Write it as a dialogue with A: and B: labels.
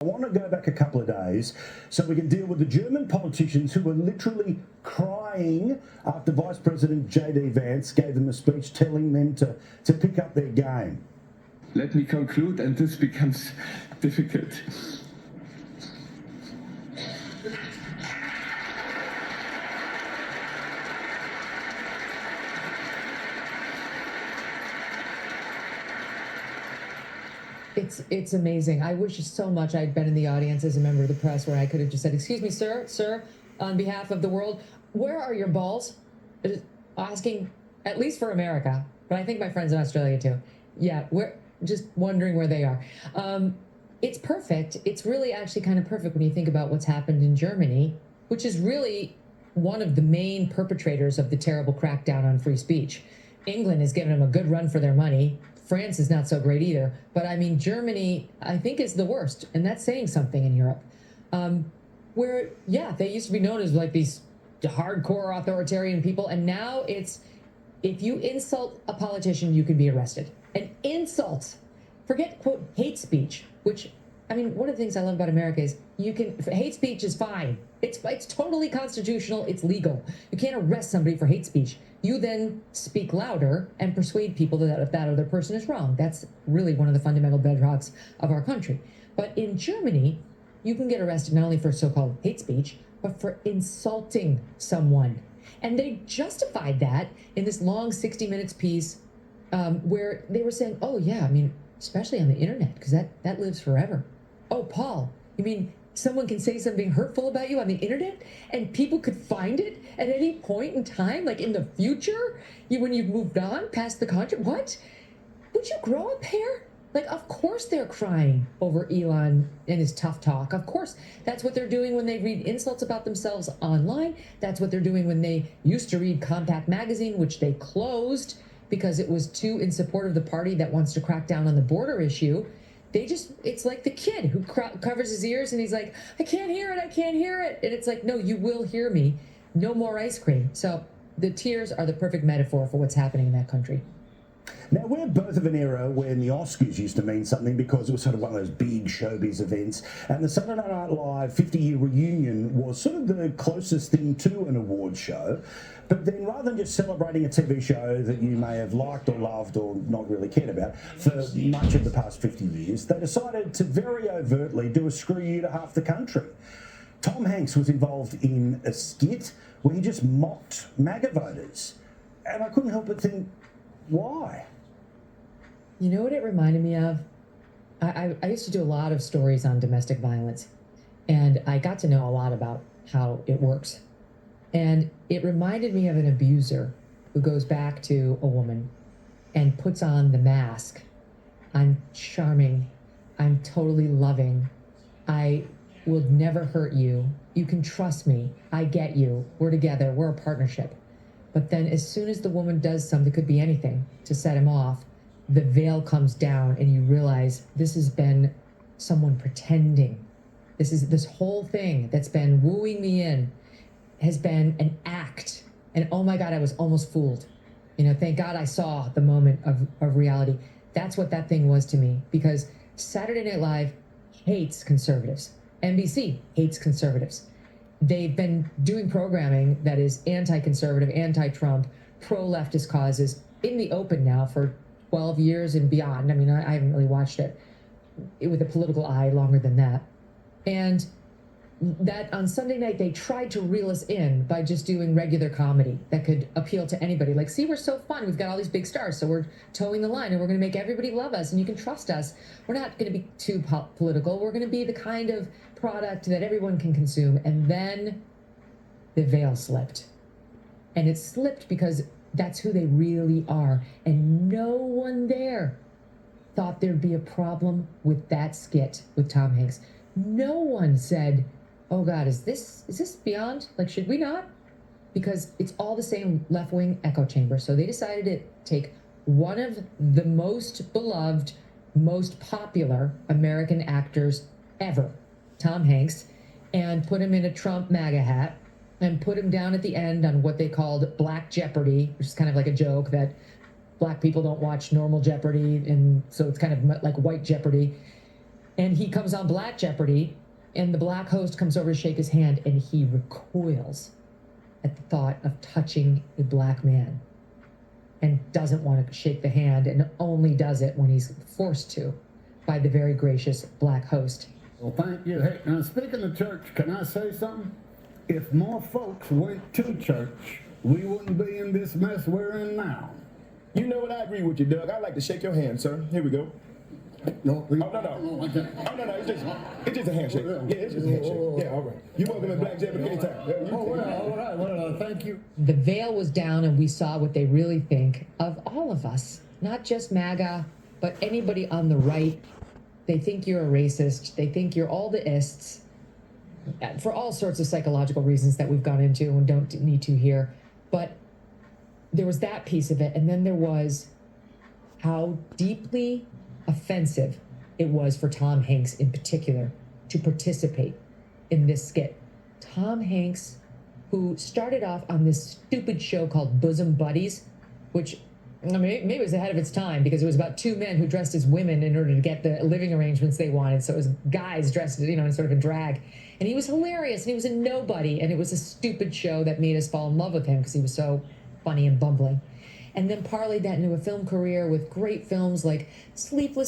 A: I want to go back a couple of days so we can deal with the German politicians who were literally crying after Vice President J.D. Vance gave them a speech telling them to pick up their game.
B: Let me conclude, and this becomes difficult.
C: It's amazing. I wish so much I'd been in the audience as a member of the press where I could have just said, "Excuse me, sir, on behalf of the world, where are your balls?" Asking, at least for America, but I think my friends in Australia too. Yeah, we're just wondering where they are. It's perfect. It's really actually kind of perfect when you think about what's happened in Germany, which is really one of the main perpetrators of the terrible crackdown on free speech. England has given them a good run for their money. France is not so great either. But I mean, Germany, I think, is the worst. And that's saying something in Europe. Where, yeah, they used to be known as like these hardcore authoritarian people. And now it's, if you insult a politician, you can be arrested. An insult. Forget, quote, hate speech, which, I mean, one of the things I love about America is hate speech is fine. It's totally constitutional. It's legal. You can't arrest somebody for hate speech. You then speak louder and persuade people that that other person is wrong. That's really one of the fundamental bedrocks of our country. But in Germany, you can get arrested not only for so-called hate speech, but for insulting someone. And they justified that in this long 60 minutes piece where they were saying, oh, yeah, I mean, especially on the internet, because that lives forever. Oh, Paul, you mean someone can say something hurtful about you on the internet and people could find it at any point in time, like in the future, when you've moved on past the contract? What? Would you grow a pair? Like, of course they're crying over Elon and his tough talk. Of course, that's what they're doing when they read insults about themselves online. That's what they're doing when they used to read Compact Magazine, which they closed because it was too in support of the party that wants to crack down on the border issue. It's like the kid who covers his ears and he's like, I can't hear it. And it's like, no, you will hear me. No more ice cream. So the tears are the perfect metaphor for what's happening in that country.
A: Now, we're both of an era when the Oscars used to mean something because it was sort of one of those big showbiz events, and the Saturday Night Live 50-year reunion was sort of the closest thing to an award show. But then rather than just celebrating a TV show that you may have liked or loved or not really cared about for much of the past 50 years, they decided to very overtly do a screw you to half the country. Tom Hanks was involved in a skit where he just mocked MAGA voters. And I couldn't help but think, why?
C: You know what it reminded me of? I used to do a lot of stories on domestic violence, and I got to know a lot about how it works. And it reminded me of an abuser who goes back to a woman and puts on the mask. I'm charming. I'm totally loving. I will never hurt you. You can trust me. I get you. We're together. We're a partnership. But then as soon as the woman does something, could be anything, to set him off, the veil comes down and you realize this has been someone pretending. This whole thing that's been wooing me in has been an act. And oh my God, I was almost fooled. Thank God I saw the moment of reality. That's what that thing was to me, because Saturday Night Live hates conservatives. NBC hates conservatives. They've been doing programming that is anti-conservative, anti-Trump, pro-leftist causes in the open now for 12 years and beyond. I mean, I haven't really watched it with a political eye longer than that. And that on Sunday night, they tried to reel us in by just doing regular comedy that could appeal to anybody. Like, see, we're so fun. We've got all these big stars, so we're towing the line, and we're going to make everybody love us, and you can trust us. We're not going to be too political. We're going to be the kind of product that everyone can consume. And then the veil slipped. And it slipped because that's who they really are. And no one there thought there'd be a problem with that skit with Tom Hanks. No one said, oh God, is this beyond? Like, should we not? Because it's all the same left-wing echo chamber. So they decided to take one of the most beloved, most popular American actors ever, Tom Hanks, and put him in a Trump MAGA hat and put him down at the end on what they called Black Jeopardy, which is kind of like a joke that Black people don't watch normal Jeopardy, and so it's kind of like white Jeopardy. And he comes on Black Jeopardy, and the black host comes over to shake his hand, and he recoils at the thought of touching a black man and doesn't want to shake the hand and only does it when he's forced to by the very gracious black host.
D: Well, thank you. Hey, now speaking of church, can I say something? If more folks went to church, we wouldn't be in this mess we're in now.
E: You know what? I agree with you, Doug. I'd like to shake your hand, sir. Here we go.
D: No,
E: Oh, no. Oh, no, it's just a handshake. Yeah, it's just a handshake. Yeah, all right. You're welcome to Black Jeopardy anytime.
D: Well, thank you.
C: The veil was down, and we saw what they really think of all of us, not just MAGA, but anybody on the right. They think you're a racist. They think you're all the ists for all sorts of psychological reasons that we've gone into and don't need to here. But there was that piece of it. And then there was how deeply offensive it was for Tom Hanks in particular to participate in this skit. Tom Hanks, who started off on this stupid show called Bosom Buddies, which maybe it was ahead of its time because it was about two men who dressed as women in order to get the living arrangements they wanted. So it was guys dressed, in sort of a drag. And he was hilarious, and he was a nobody, and it was a stupid show that made us fall in love with him because he was so funny and bumbling. And then parlayed that into a film career with great films like Sleepless